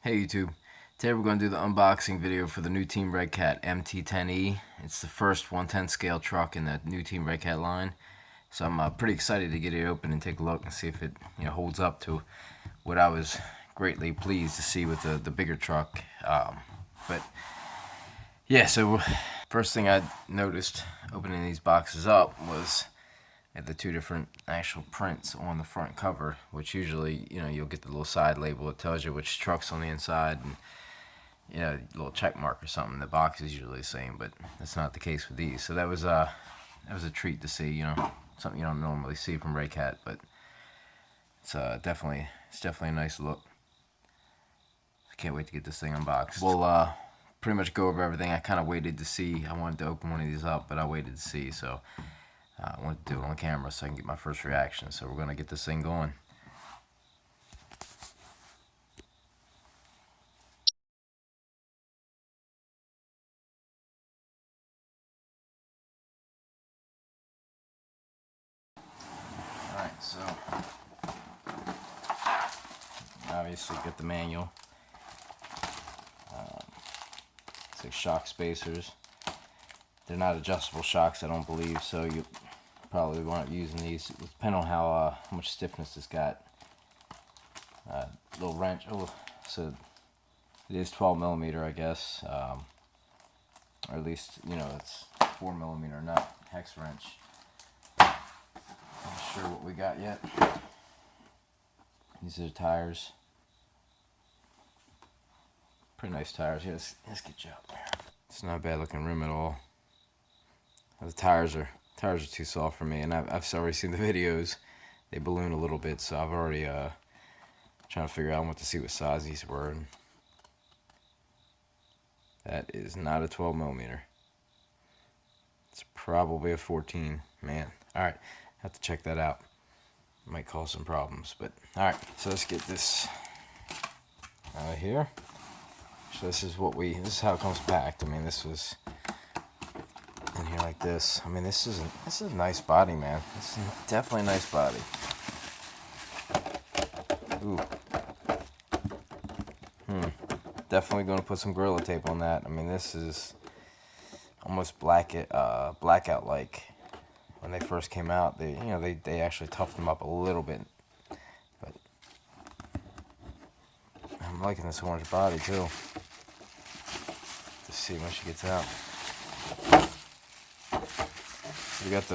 Hey YouTube, today we're going to do the unboxing video for the new Team Redcat MT10E. It's the first 1/10 scale truck in the new Team Redcat line. So I'm pretty excited to get it open and take a look and see if it holds up to what I was greatly pleased to see with the bigger truck. But yeah, so first thing I noticed opening these boxes up was the two different actual prints on the front cover, which usually you'll get the little side label that tells you which truck's on the inside, and a little check mark or something. The box is usually the same, but that's not the case with these. So that was a treat to see. Something you don't normally see from Redcat, but it's definitely a nice look. I can't wait to get this thing unboxed. We'll pretty much go over everything. I kind of waited to see. I wanted to open one of these up, but I waited to see. So I wanted to do it on camera so I can get my first reaction. So we're going to get this thing going. Alright, so obviously get the manual. It's shock spacers. They're not adjustable shocks, I don't believe, so you probably won't using these. It depends on how much stiffness it's got. Little wrench. Oh, so it is 12 millimeter, I guess, or at least it's 4 millimeter nut hex wrench. Not sure what we got yet. These are the tires. Pretty nice tires. Yeah, let's get you up there. It's not a bad looking rim at all. The tires are too soft for me, and I've already seen the videos. They balloon a little bit, so I've already trying to figure out what to see what size these were. And that is not a 12 millimeter. It's probably a 14. Man, all right, have to check that out. Might cause some problems, but all right. So let's get this out of here. So this is how it comes packed. I mean, this was in here like this. I mean, this is a nice body, man. This is definitely a nice body. Ooh. Definitely going to put some Gorilla Tape on that. I mean, this is almost blackout like. When they first came out, they actually toughed them up a little bit. But I'm liking this orange body too. Let's see when she gets out. We got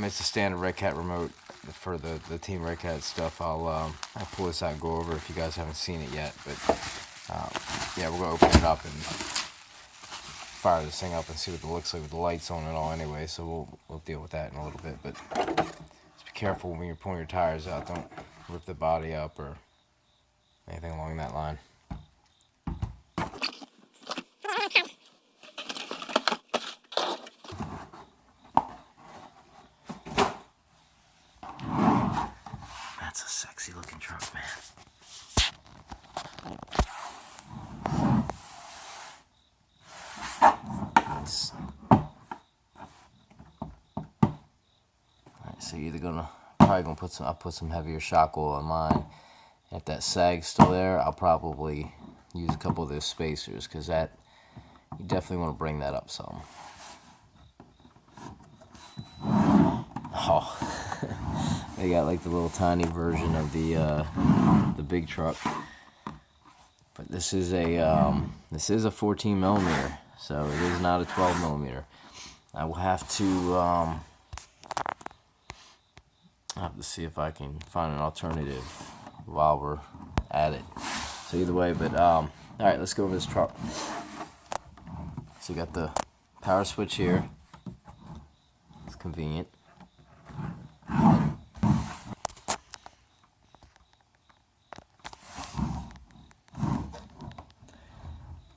it's the standard Redcat remote for the Team Redcat stuff. I'll pull this out and go over if you guys haven't seen it yet. But yeah, we're gonna open it up and fire this thing up and see what it looks like with the lights on and all anyway. So we'll deal with that in a little bit. But just be careful when you're pulling your tires out. Don't rip the body up or anything along that line. That's a sexy looking truck, man. Alright, so you're either probably gonna I'll put some heavier shock oil on mine. If that sag's still there, I'll probably use a couple of those spacers, because you definitely want to bring that up some. Oh, they got like the little tiny version of the big truck, but this is a 14 millimeter, so it is not a 12 millimeter. I will have to see if I can find an alternative while we're at it. So either way, but all right, let's go over this truck. So you got the power switch here. It's convenient.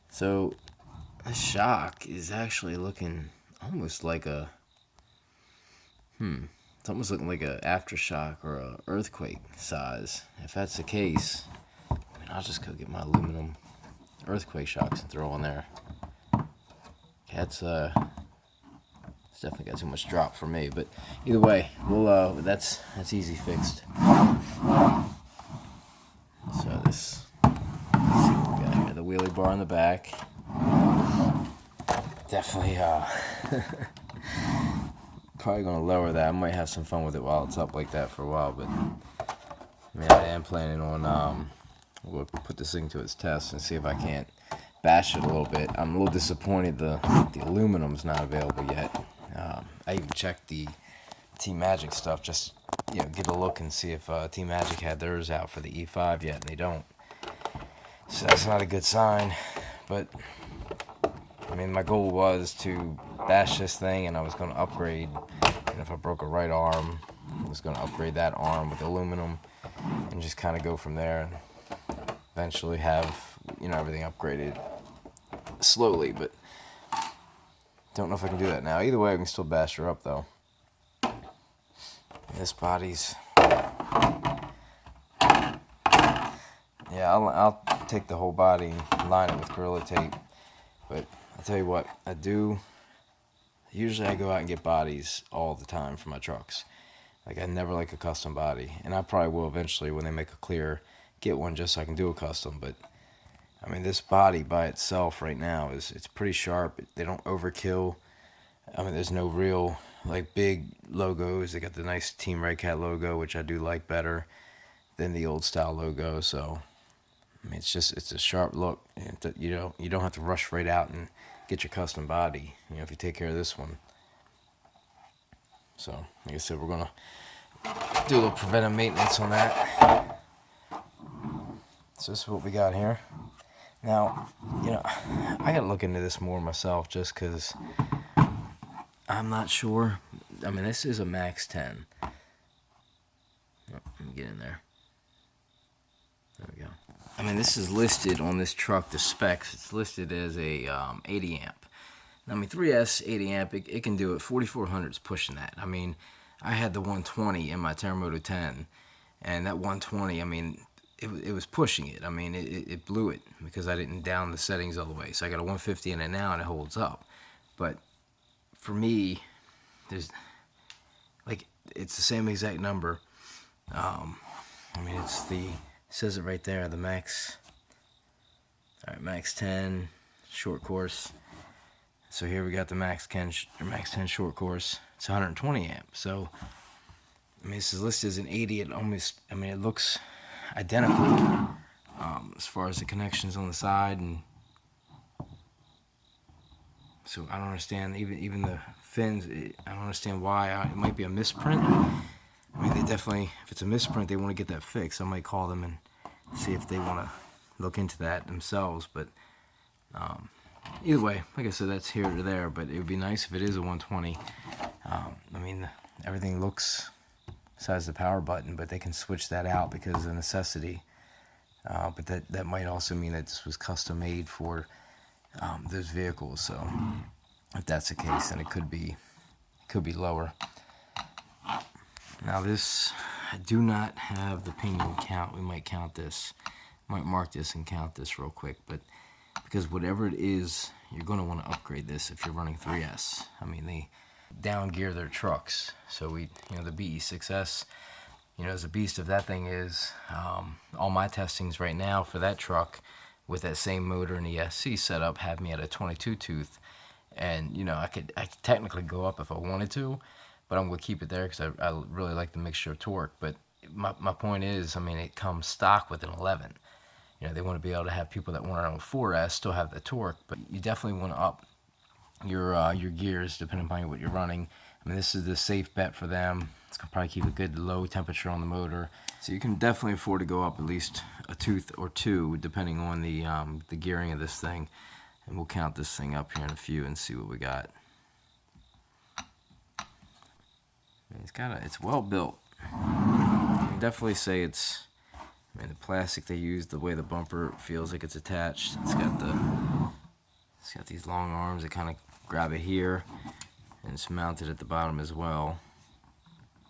So the shock is actually looking almost like it's almost looking like a aftershock or a earthquake size. If that's the case, I mean, I'll just go get my aluminum earthquake shocks and throw on there. It's definitely got too much drop for me, but either way, that's easy fixed. So this in the back. Definitely probably gonna lower that. I might have some fun with it while it's up like that for a while, but I mean, I am planning on we'll put this thing to its test and see if I can't bash it a little bit. I'm a little disappointed the aluminum's not available yet. I even checked the Team Magic stuff, just get a look and see if Team Magic had theirs out for the E5 yet, and they don't. So that's not a good sign. But I mean, my goal was to bash this thing, and I was going to upgrade. And if I broke a right arm, I was going to upgrade that arm with aluminum, and just kind of go from there. And eventually have everything upgraded slowly, but don't know if I can do that now. Either way, I can still bash her up though. This body's, yeah, I'll take the whole body and line it with Gorilla Tape. But I'll tell you what, usually I go out and get bodies all the time for my trucks. Like, I never like a custom body, and I probably will eventually when they make a clear get one just so I can do a custom. But I mean, this body by itself right now it's pretty sharp. They don't overkill. I mean, there's no real like big logos. They got the nice Team Redcat logo, which I do like better than the old style logo. So I mean, it's a sharp look. You don't have to rush right out and get your custom body, if you take care of this one. So like I said, we're gonna do a little preventive maintenance on that. So this is what we got here. Now, I gotta look into this more myself just because I'm not sure. I mean, this is a Max 10. Oh, let me get in there. There we go. I mean, this is listed on this truck, the specs. It's listed as a 80 amp. Now, I mean, 3S 80 amp, it can do it. 4400 is pushing that. I mean, I had the 120 in my Terremoto 10, and that 120, I mean, it was pushing it. I mean, it blew it because I didn't down the settings all the way. So I got a 150 in it now, and it holds up. But for me, it's the same exact number. I mean, it says it right there, the Max. All right, Max 10 short course. So here we got the Max 10 short course. It's 120 amp. So I mean, this is listed as an 80. It looks identical as far as the connections on the side, and so I don't understand even the fins. I don't understand why. It might be a misprint. I mean, they definitely, if it's a misprint, they want to get that fixed. I might call them and see if they want to look into that themselves. But either way, like I said, that's here or there. But it would be nice if it is a 120. I mean, everything looks besides the power button, but they can switch that out because of necessity. But that might also mean that this was custom made for those vehicles. So if that's the case, then it could be lower. Now this, I do not have the pinion count. We might count this, might mark this and count this real quick. But because whatever it is, you're going to want to upgrade this if you're running 3S. I mean, they down gear their trucks. So the BE6S, as a beast of that thing is, all my testings right now for that truck with that same motor and ESC setup have me at a 22 tooth. And, I could technically go up if I wanted to, but I'm going to keep it there because I really like the mixture of torque. But my point is, I mean, it comes stock with an 11. They want to be able to have people that want to run 4S still have the torque, but you definitely want to up your gears depending upon what you're running. I mean, this is the safe bet for them. It's going to probably keep a good low temperature on the motor. So you can definitely afford to go up at least a tooth or two depending on the gearing of this thing. And we'll count this thing up here in a few and see what we got. It's well built. I can definitely say it's, I mean, the plastic they used, the way the bumper feels like it's attached. It's got these long arms that kind of grab it here, and it's mounted at the bottom as well.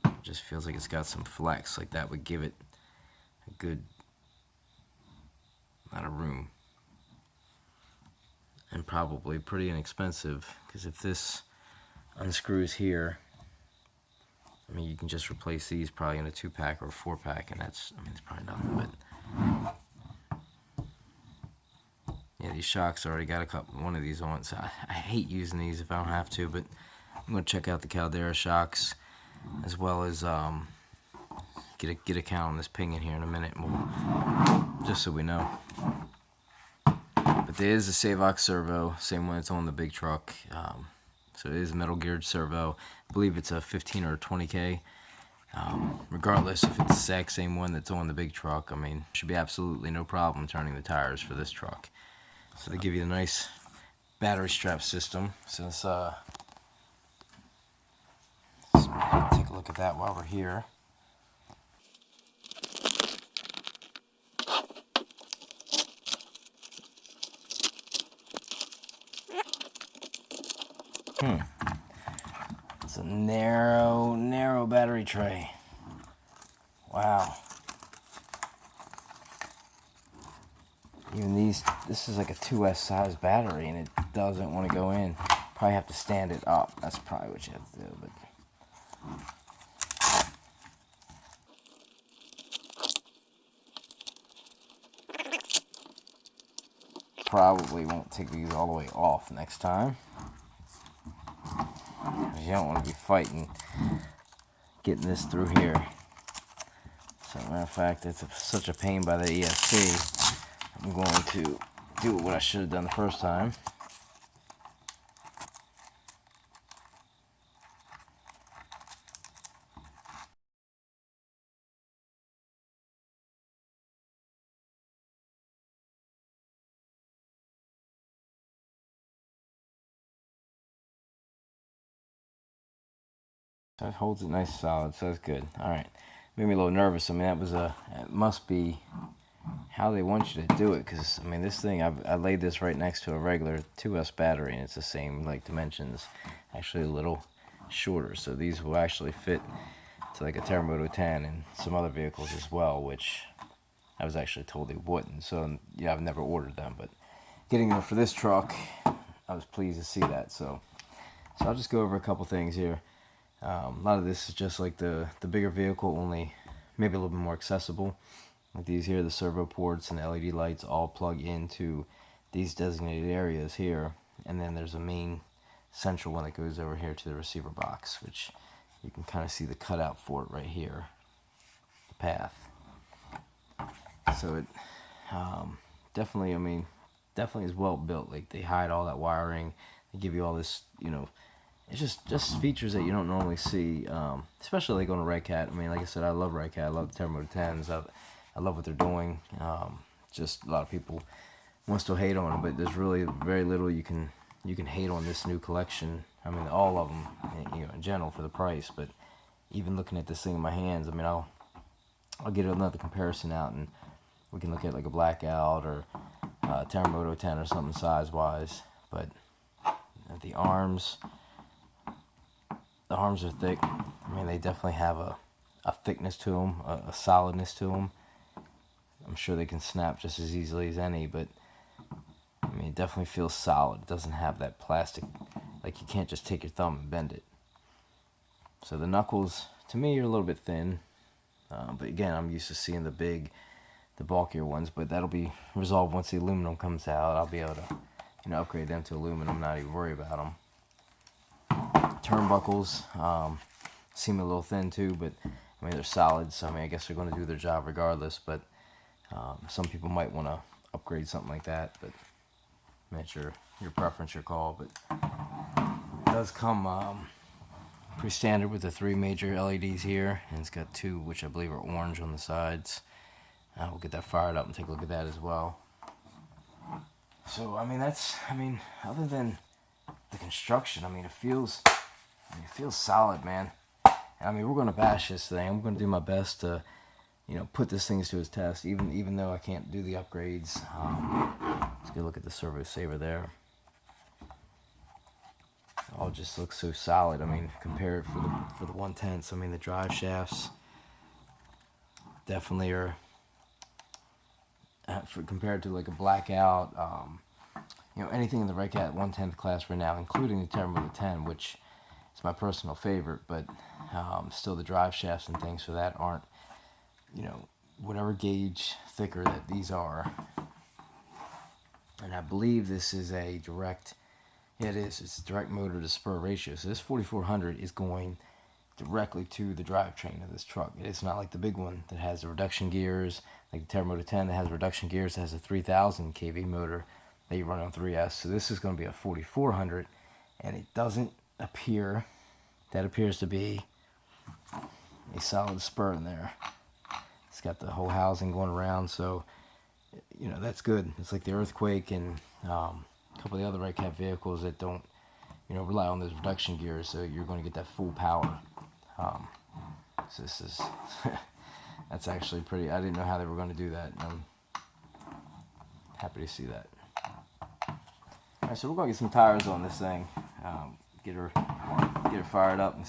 It just feels like it's got some flex, like that would give it a good amount of room. And probably pretty inexpensive, because if this unscrews here, I mean, you can just replace these probably in a 2-pack or a 4-pack, and it's probably nothing. But yeah, these these shocks. I already got one of these on, so I hate using these if I don't have to, but I'm going to check out the Caldera shocks, as well as get a count on this ping in here in a minute, just so we know. But there is a Savox servo, same one that's on the big truck. So it is a metal geared servo. I believe it's a 15 or a 20K. Regardless if it's the exact same one that's on the big truck, I mean, should be absolutely no problem turning the tires for this truck. So they give you a nice battery strap system. Since let's take a look at that while we're here. It's a narrow battery tray. Wow. Even this is like a 2S size battery, and it doesn't want to go in. Probably have to stand it up. That's probably what you have to do, but probably won't take these all the way off next time. You don't want to be fighting getting this through here. So, matter of fact, it's such a pain by the ESC. I'm going to do what I should have done the first time. So it holds it nice and solid, so that's good. Alright. Made me a little nervous. I mean, it must be how they want you to do it, because I mean, this thing, I laid this right next to a regular 2S battery, and it's the same like dimensions, actually a little shorter. So these will actually fit to like a Terremoto 10 and some other vehicles as well, which I was actually told they wouldn't. So yeah, I've never ordered them, but getting them for this truck, I was pleased to see that. So I'll just go over a couple things here. A lot of this is just like the bigger vehicle, only maybe a little bit more accessible. Like these here, the servo ports and the LED lights all plug into these designated areas here. And then there's a main central one that goes over here to the receiver box, which you can kind of see the cutout for it right here, the path. So it definitely, I mean, definitely is well built. Like they hide all that wiring, they give you all this, you know, it's just features that you don't normally see, especially like on a Redcat. I mean, like I said, I love Redcat, I love the Terremoto 10s, I love what they're doing. Just a lot of people want to still hate on them, but there's really very little you can hate on this new collection. I mean, all of them, you know, in general for the price. But even looking at this thing in my hands, I mean, I'll get another comparison out, and we can look at like a Blackout or Terremoto 10 or something size-wise. But the arms are thick. I mean, they definitely have a thickness to them, a solidness to them. I'm sure they can snap just as easily as any, but I mean, it definitely feels solid. It doesn't have that plastic, like you can't just take your thumb and bend it. So the knuckles, to me, are a little bit thin, but again, I'm used to seeing the bulkier ones, but that'll be resolved once the aluminum comes out. I'll be able to, you know, upgrade them to aluminum, not even worry about them. Turnbuckles seem a little thin too, but I mean, they're solid, so I mean, I guess they're going to do their job regardless. But some people might want to upgrade something like that, but that's your preference, your call. But it does come pretty standard with the 3 major LEDs here, and it's got 2, which I believe are orange on the sides. We'll get that fired up and take a look at that as well. So I mean, other than the construction, I mean, it feels solid, man. And I mean, we're going to bash this thing. I'm going to do my best to, you know, put this thing to its test, even though I can't do the upgrades. Let's go look at the servo saver there. It all just looks so solid. I mean, compared for the 110s, I mean, the drive shafts definitely are, compared to like a Blackout, you know, anything in the Redcat 110th class right now, including the Terremoto 10, which is my personal favorite, but still the drive shafts and things for that aren't, you know, whatever gauge thicker that these are. And I believe this is a direct, yeah it is, it's a direct motor to spur ratio. So this 4400 is going directly to the drivetrain of this truck. It's not like the big one that has the reduction gears, like the Terra Moto 10 that has reduction gears, that has a 3000 kV motor that you run on 3S. So this is going to be a 4400, and it doesn't appear, that appears to be a solid spur in there. It's got the whole housing going around, so you know that's good. It's like the Earthquake and a couple of the other Redcat vehicles that don't, you know, rely on those reduction gears, so you're going to get that full power. So this is that's actually pretty. I didn't know how they were going to do that, and I'm happy to see that. All right, so we're going to get some tires on this thing. Get her fired up and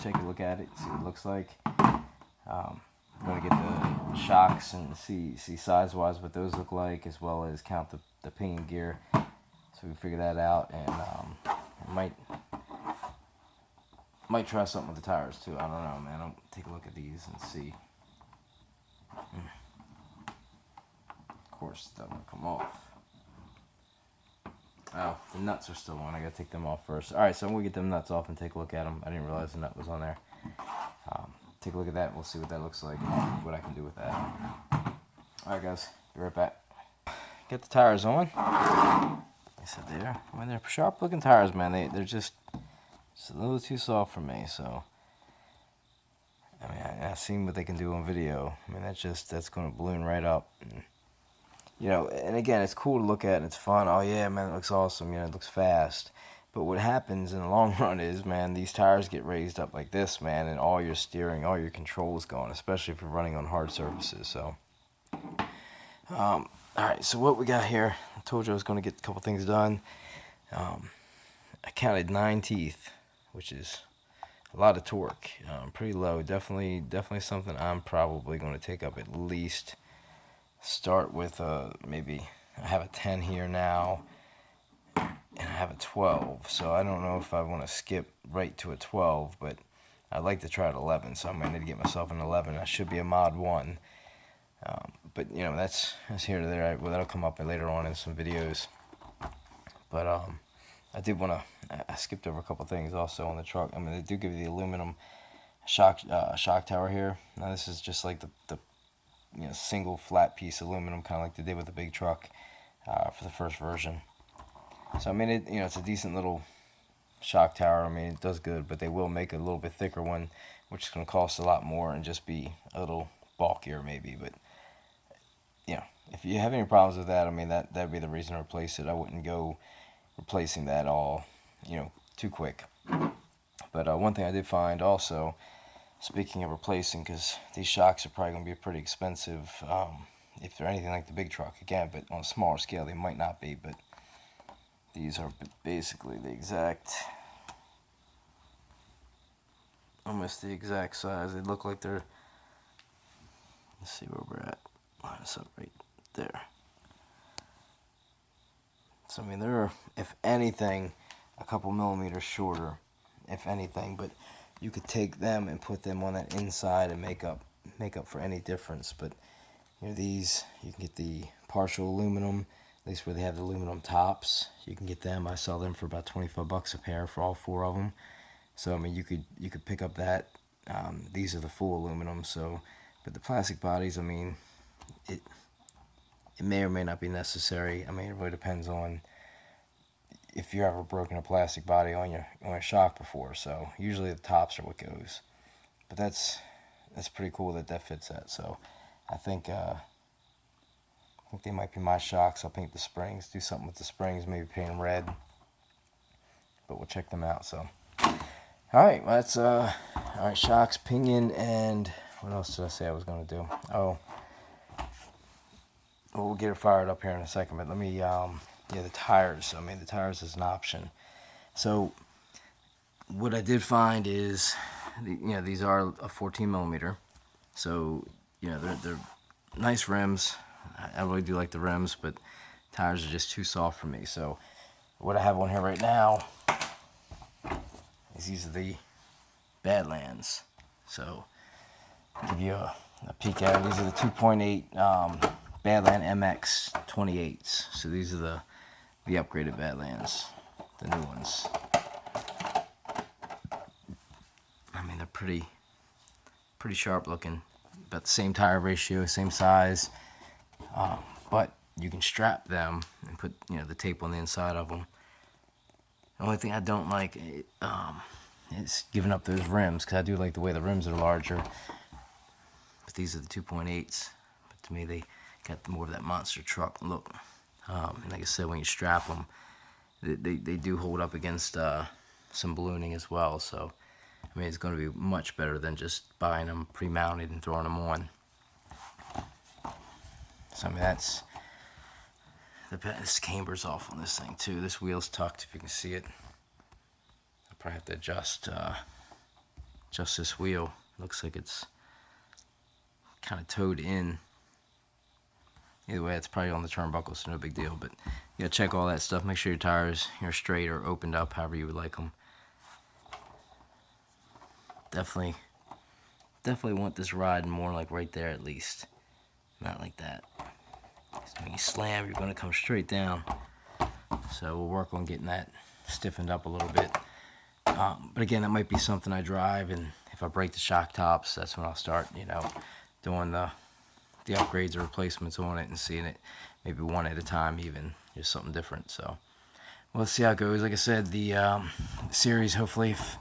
take a look at it, see what it looks like. I'm going to get the shocks and see size-wise what those look like, as well as count the pinion gear, so we can figure that out. And I might try something with the tires too. I don't know, man. I'll take a look at these and see. Of course, that won't come off. Oh, the nuts are still on. I gotta take them off first. Alright, so I'm gonna get them nuts off and take a look at them. I didn't realize the nut was on there. Take a look at that and we'll see what that looks like, what I can do with that. Alright guys, be right back. Get the tires on. Like I said, they're sharp looking tires, man. They're just a little too soft for me, so I mean, I've seen what they can do on video. I mean, that's going to balloon right up, and, you know. And again, it's cool to look at and it's fun. Oh yeah, man, it looks awesome. You know, it looks fast. But what happens in the long run is, man, these tires get raised up like this, man, and all your steering, all your control is gone, especially if you're running on hard surfaces. So, all right. So what we got here? I told you I was going to get a couple things done. I counted 9 teeth, which is a lot of torque. Pretty low. Definitely something I'm probably going to take up at least. Start with maybe I have a 10 here now, and I have a 12. So I don't know if I want to skip right to a 12, but I'd like to try at 11. So I'm going to need to get myself an 11. I should be a mod 1. But you know, that's here to there. Well, that'll come up later on in some videos. But I did want to. I skipped over a couple things also on the truck. I mean, they do give you the aluminum shock tower here. Now this is just like the you know, single flat piece aluminum, kind of like they did with the big truck for the first version. So I mean, it's a decent little shock tower. I mean, it does good, but they will make a little bit thicker one, which is going to cost a lot more and just be a little bulkier maybe. But you know, if you have any problems with that, I mean, that'd be the reason to replace it. I wouldn't go replacing that all, you know, too quick. But one thing I did find also, speaking of replacing, because these shocks are probably going to be pretty expensive if they're anything like the big truck again, but on a smaller scale they might not be. But these are basically the exact, almost the exact size. They look like they're, let's see where we're at, line us up right there. So I mean, they're, if anything, a couple millimeters shorter, if anything. But you could take them and put them on that inside and make up for any difference. But you know, these, you can get the partial aluminum, at least where they have the aluminum tops. You can get them. I saw them for about 25 bucks a pair for all 4 of them. So I mean, you could pick up that. These are the full aluminum. So, but the plastic bodies, I mean, it may or may not be necessary. I mean, it really depends on if you've ever broken a plastic body on your shock before. So usually the tops are what goes. But that's pretty cool that fits that. So I think they might be my shocks. I'll paint the springs, do something with the springs, maybe paint them red. But we'll check them out. So all right, well, that's all right. Shocks, pinion, and what else did I say I was going to do? Oh. Well, we'll get it fired up here in a second, but let me, yeah, the tires. I mean, the tires is an option. So, what I did find is, you know, these are a 14 millimeter. So, you know, they're nice rims. I really do like the rims, but tires are just too soft for me. So, what I have on here right now is these are the Badlands. So, I'll give you a peek at it. These are the 2.8 Badland MX 28s. So these are the upgraded Badlands, the new ones. I mean, they're pretty sharp looking. About the same tire ratio, same size, but you can strap them and put the tape on the inside of them. The only thing I don't like is giving up those rims, because I do like the way the rims are larger. But these are the 2.8s. But to me, they got more of that monster truck look. And like I said, when you strap them, they do hold up against some ballooning as well. So, I mean, it's going to be much better than just buying them pre-mounted and throwing them on. So, I mean, that's... This camber's off on this thing, too. This wheel's tucked, if you can see it. I'll probably have to adjust this wheel. Looks like it's kind of towed in. Either way, it's probably on the turnbuckle, so no big deal. But you gotta check all that stuff. Make sure your tires are straight or opened up, however you would like them. Definitely want this riding more like right there at least, not like that. So when you slam, you're gonna come straight down. So we'll work on getting that stiffened up a little bit. But again, that might be something I drive, and if I break the shock tops, that's when I'll start, doing the upgrades or replacements on it and seeing it maybe one at a time, even just something different. So well, let's see how it goes. Like I said, the series, hopefully, if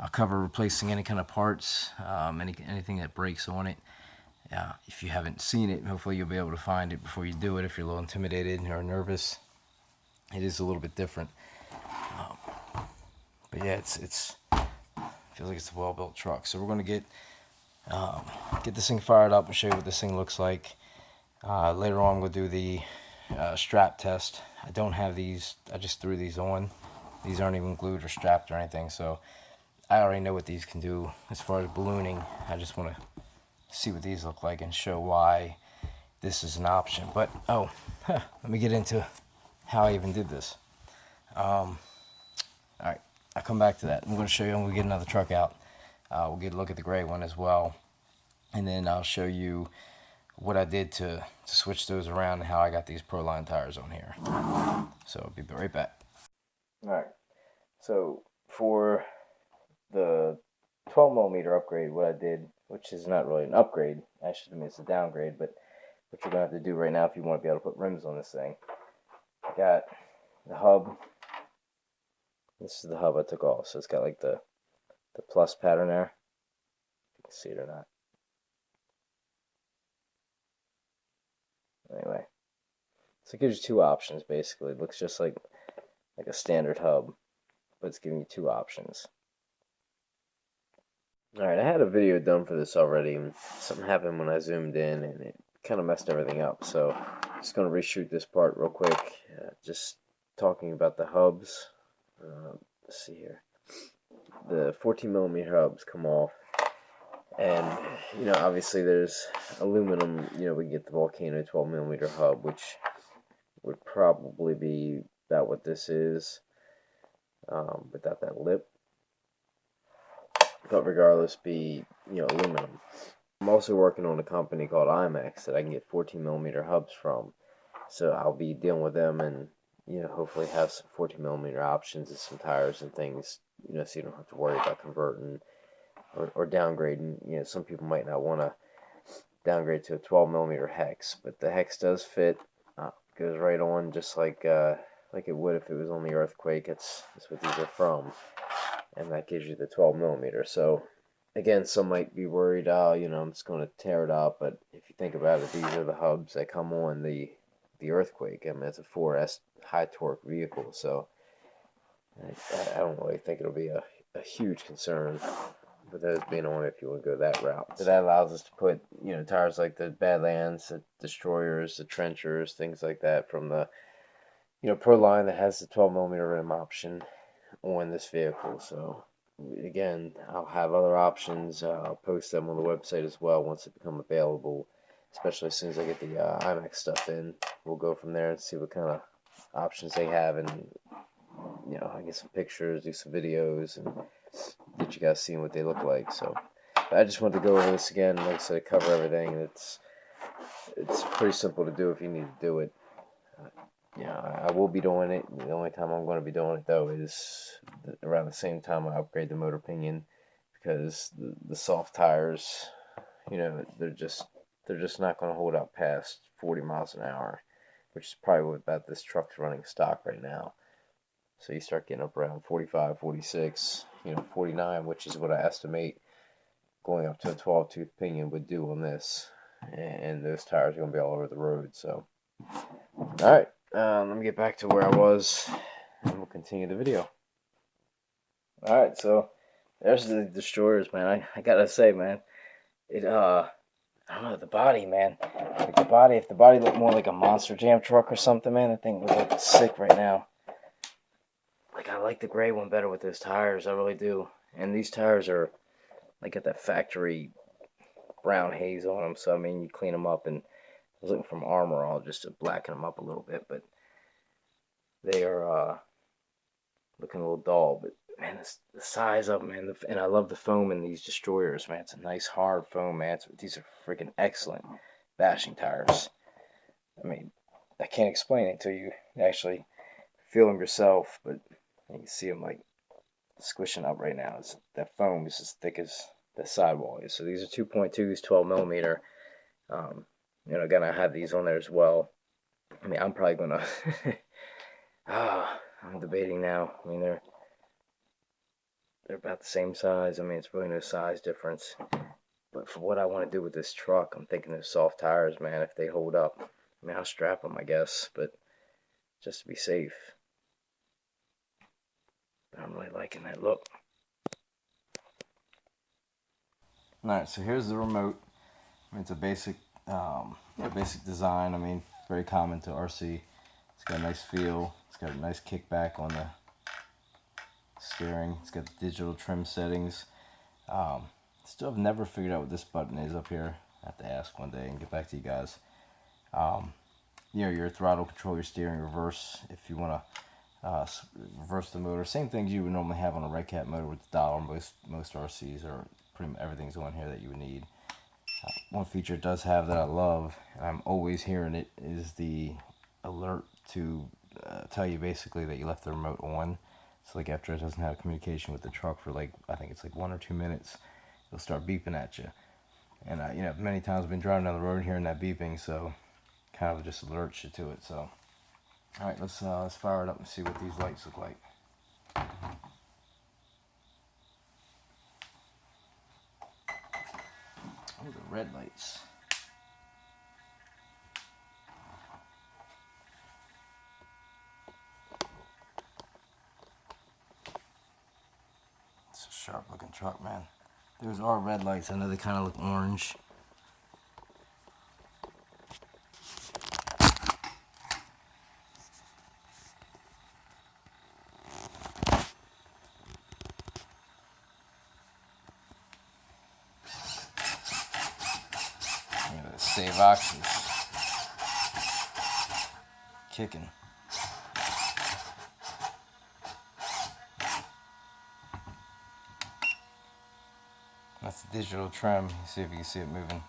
I'll cover replacing any kind of parts, anything that breaks on it. If you haven't seen it, hopefully you'll be able to find it before you do it. If you're a little intimidated or nervous, it is a little bit different. But yeah, it's feels like it's a well-built truck. So we're going to get this thing fired up and show you what this thing looks like. Later on, we'll do the strap test. I don't have these. I just threw these on. These aren't even glued or strapped or anything, so I already know what these can do as far as ballooning. I just want to see what these look like and show why this is an option. But let me get into how I even did this. All right, I'll come back to that. I'm going to show you when we get another truck out. We'll get a look at the gray one as well, and then I'll show you what I did to switch those around and how I got these Proline tires on here. So I'll be right back. Alright, so for the 12mm upgrade, what I did, which is not really an upgrade, actually, I mean, it's a downgrade, but what you're going to have to do right now if you want to be able to put rims on this thing, I got the hub. This is the hub I took off, so it's got like the plus pattern there. If you can see it or not. Anyway, so it gives you two options basically. It looks just like a standard hub, but it's giving you two options. Alright, I had a video done for this already, and something happened when I zoomed in, and it kind of messed everything up. So I'm just going to reshoot this part real quick, just talking about the hubs. Let's see here. The 14mm hubs come off, and obviously there's aluminum. We get the Volcano 12mm hub, which would probably be about what this is, without that lip. But regardless, be aluminum. I'm also working on a company called IMAX that I can get 14mm hubs from, so I'll be dealing with them and hopefully have some 14mm options and some tires and things, so you don't have to worry about converting or downgrading. Some people might not want to downgrade to a 12mm hex, but the hex does fit. Goes right on just like it would if it was on the Earthquake. That's what these are from, and that gives you the 12mm. So again, some might be worried, I'm just going to tear it up, but if you think about it, these are the hubs that come on the Earthquake. I mean, it's a 4S high torque vehicle, so I don't really think it'll be a huge concern with those being on if you want to go that route. So that allows us to put tires like the Badlands, the Destroyers, the Trenchers, things like that from the Proline that has the 12mm rim option on this vehicle. So again, I'll have other options. I'll post them on the website as well once they become available, especially as soon as I get the IMAX stuff in. We'll go from there and see what kind of options they have, and I get some pictures, do some videos, and get you guys seeing what they look like. So I just wanted to go over this again. Like I said, cover everything. It's pretty simple to do if you need to do it. I will be doing it. The only time I'm going to be doing it though is around the same time I upgrade the motor pinion, because the soft tires, they're just not going to hold out past 40 miles an hour, which is probably what about this truck's running stock right now. So you start getting up around 45, 46, 49, which is what I estimate going up to a 12 tooth pinion would do on this. And those tires are going to be all over the road. So, all right, let me get back to where I was, and we'll continue the video. All right, so there's the destroyers, man. I gotta say, man, it I don't know, the body, man. Like the body, if the body looked more like a Monster Jam truck or something, man, that thing would look sick right now. Like, I like the gray one better with those tires, I really do. And these tires are like got that factory brown haze on them, so I mean, you clean them up, and I was looking for Armor All just to blacken them up a little bit, but they are looking a little dull. But man, the size of them, man, and I love the foam in these destroyers, man. It's a nice hard foam, man. These are freaking excellent bashing tires. I mean, I can't explain it until you actually feel them yourself, but you can see them like squishing up right now. That foam is as thick as the sidewall is. So these are 2.2s, 12 millimeter. Gonna have these on there as well. I mean, I'm probably gonna. I'm debating now. I mean, they're about the same size. I mean, it's really no size difference. But for what I want to do with this truck, I'm thinking those soft tires, man, if they hold up. I mean, I'll strap them, I guess, but just to be safe. But I'm really liking that look. Alright, so here's the remote. I mean, it's a basic design. I mean, very common to RC. It's got a nice feel. It's got a nice kickback on the steering. It's got digital trim settings. Still have never figured out what this button is up here. I have to ask one day and get back to you guys. Your throttle control, your steering, reverse if you want to reverse the motor. Same things you would normally have on a Redcat motor with the dial. Most RCs, or pretty much everything's on here that you would need. One feature it does have that I love, and I'm always hearing it, is the alert to tell you basically that you left the remote on. So like after it doesn't have communication with the truck for like, I think it's like 1 or 2 minutes, it'll start beeping at you. And many times I've been driving down the road hearing that beeping, so kind of just alerts you to it. So all right, let's fire it up and see what these lights look like. Oh, the red lights. It's a sharp looking truck, man. Those are red lights. I know they kind of look orange. Save oxys. Kicking. That's the digital trim. See if you can see it moving.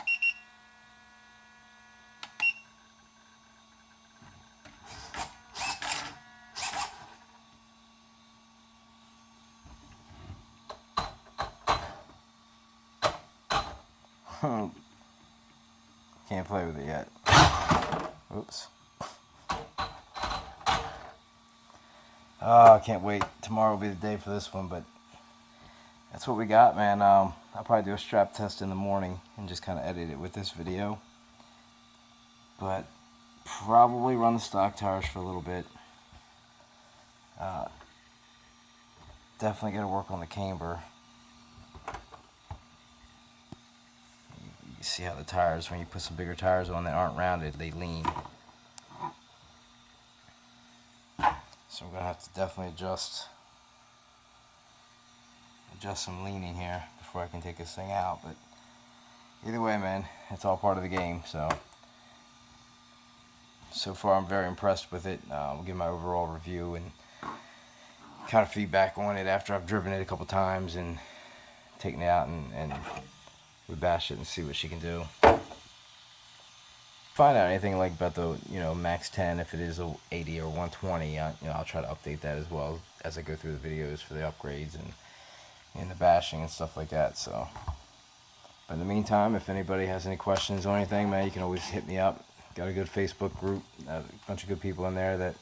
Can't play with it yet. Oops. I can't wait. Tomorrow will be the day for this one, but that's what we got, man. I'll probably do a strap test in the morning and just kind of edit it with this video. But probably run the stock tires for a little bit. Definitely got to work on the camber. You see how the tires, when you put some bigger tires on that aren't rounded, they lean. So I'm going to have to definitely adjust some leaning here before I can take this thing out. But either way, man, it's all part of the game. So far I'm very impressed with it. I'll give my overall review and kind of feedback on it after I've driven it a couple times and taken it out and we bash it and see what she can do. find out anything like about the max 10, if it is a 80 or 120, I'll try to update that as well as I go through the videos for the upgrades and the bashing and stuff like that. So, but in the meantime, if anybody has any questions or anything, man, you can always hit me up. Got a good Facebook group, a bunch of good people in there. That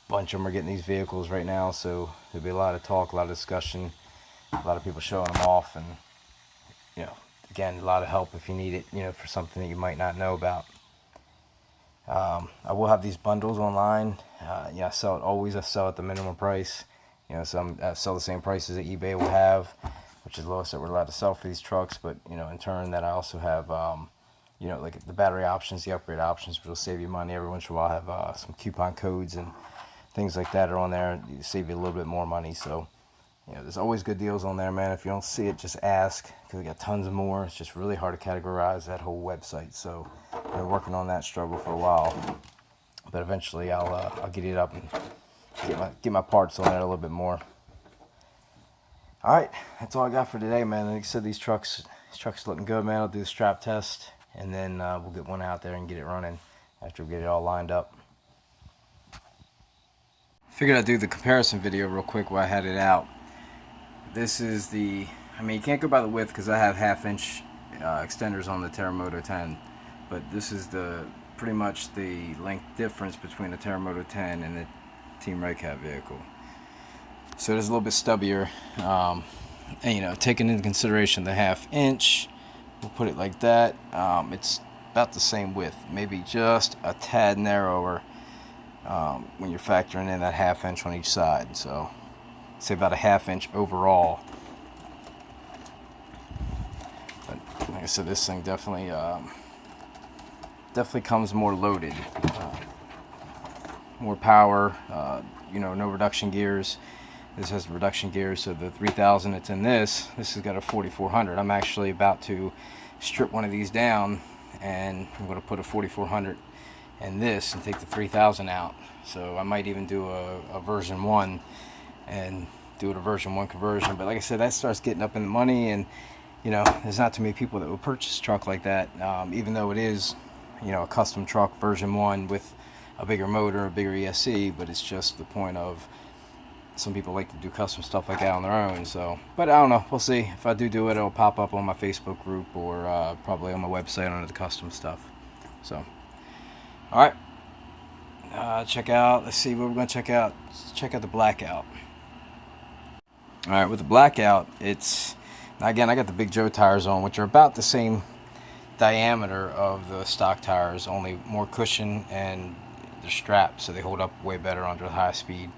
bunch of them are getting these vehicles right now, so there'll be a lot of talk, a lot of discussion, a lot of people showing them off, and again, a lot of help if you need it, for something that you might not know about. I will have these bundles online. I sell it always. I sell at the minimum price. So I sell the same prices that eBay will have, which is the lowest that we're allowed to sell for these trucks. But in turn, that I also have, like the battery options, the upgrade options, which will save you money. Every once in a while, I have some coupon codes and things like that are on there. You save you a little bit more money. So there's always good deals on there, man. If you don't see it, just ask, because we got tons more. It's just really hard to categorize that whole website. So I've been working on that struggle for a while, but eventually I'll get it up and get my parts on there a little bit more. All right, that's all I got for today, man. Like I said, these trucks are looking good, man. I'll do the strap test, and then we'll get one out there and get it running after we get it all lined up. Figured I'd do the comparison video real quick while I had it out. This is you can't go by the width because I have 1/2-inch extenders on the Terremoto 10, but this is pretty much the length difference between the Terremoto 10 and the Team Redcat vehicle. So it is a little bit stubbier, and taking into consideration the 1/2-inch, we'll put it like that. It's about the same width, maybe just a tad narrower when you're factoring in that 1/2-inch on each side. So say about a 1/2-inch overall. But like I said, this thing definitely comes more loaded, more power. No reduction gears. This has reduction gears, so the 3000 that's in this has got a 4400. I'm actually about to strip one of these down, and I'm going to put a 4400 in this and take the 3000 out. So I might even do a version 1 and do it a version 1 conversion. But like I said, that starts getting up in the money, and there's not too many people that will purchase a truck like that, even though it is a custom truck version 1 with a bigger motor, a bigger ESC. But it's just the point of some people like to do custom stuff like that on their own. So, but I don't know, we'll see. If I do it, it'll pop up on my Facebook group, or probably on my website under the custom stuff. So all right, let's see what we're going to check out. Let's check out the blackout. All right, with the blackout, again, I got the Big Joe tires on, which are about the same diameter of the stock tires, only more cushion, and they're strapped, so they hold up way better under high speed.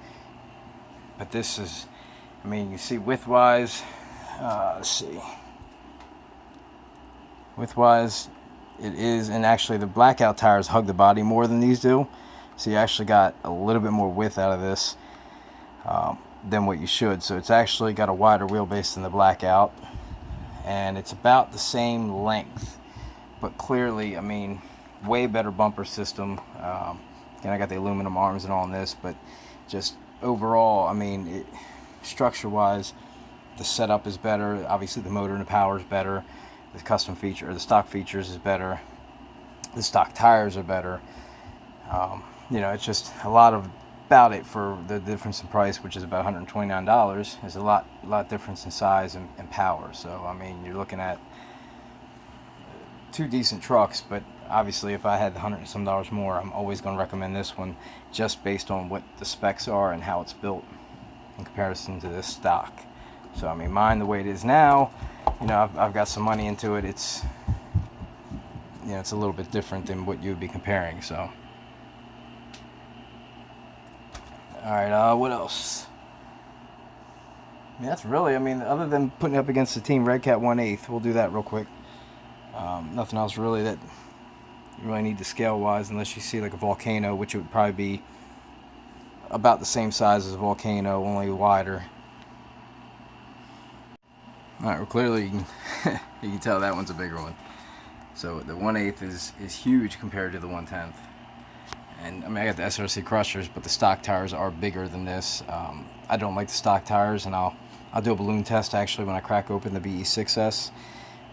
But this is, you see width-wise, let's see. Width-wise, it is, and actually the blackout tires hug the body more than these do. So you actually got a little bit more width out of this than what you should. So it's actually got a wider wheelbase than the blackout, and it's about the same length, but clearly, way better bumper system. Again, I got the aluminum arms and all on this, but just overall, structure-wise, the setup is better. Obviously, the motor and the power is better. The custom feature, or the stock features, is better. The stock tires are better. It's just a lot about it for the difference in price, which is about $129. Is a lot difference in size and power. So you're looking at two decent trucks, but obviously if I had $100 and some more, I'm always going to recommend this one, just based on what the specs are and how it's built in comparison to this stock. So mine, the way it is now, I've got some money into it. It's it's a little bit different than what you would be comparing. So all right, what else? That's really, other than putting it up against the Team Redcat 1/8, we'll do that real quick. Nothing else really that you really need to scale wise, unless you see like a Volcano, which would probably be about the same size as a Volcano, only wider. All right, well, clearly you can tell that one's a bigger one. So the 1/8 is huge compared to the 1/10. And I got the SRC crushers, but the stock tires are bigger than this. I don't like the stock tires, and I'll do a balloon test actually when I crack open the BE6S.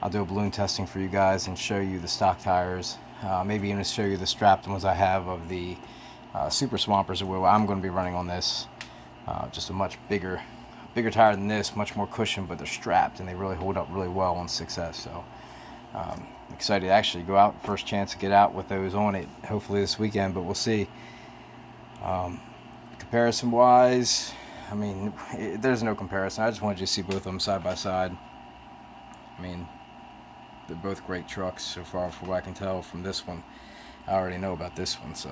I'll do a balloon testing for you guys and show you the stock tires maybe even show you the strapped ones I have of the Super Swampers, or what I'm going to be running on this. Just a much bigger tire than this, much more cushion, but they're strapped and they really hold up really well on 6S. So excited to actually go out, first chance to get out with those on it, hopefully this weekend, but we'll see. Comparison wise, I mean, there's no comparison. I just wanted you to see both of them side by side. I mean, they're both great trucks so far, from what I can tell from this one. I already know about this one, so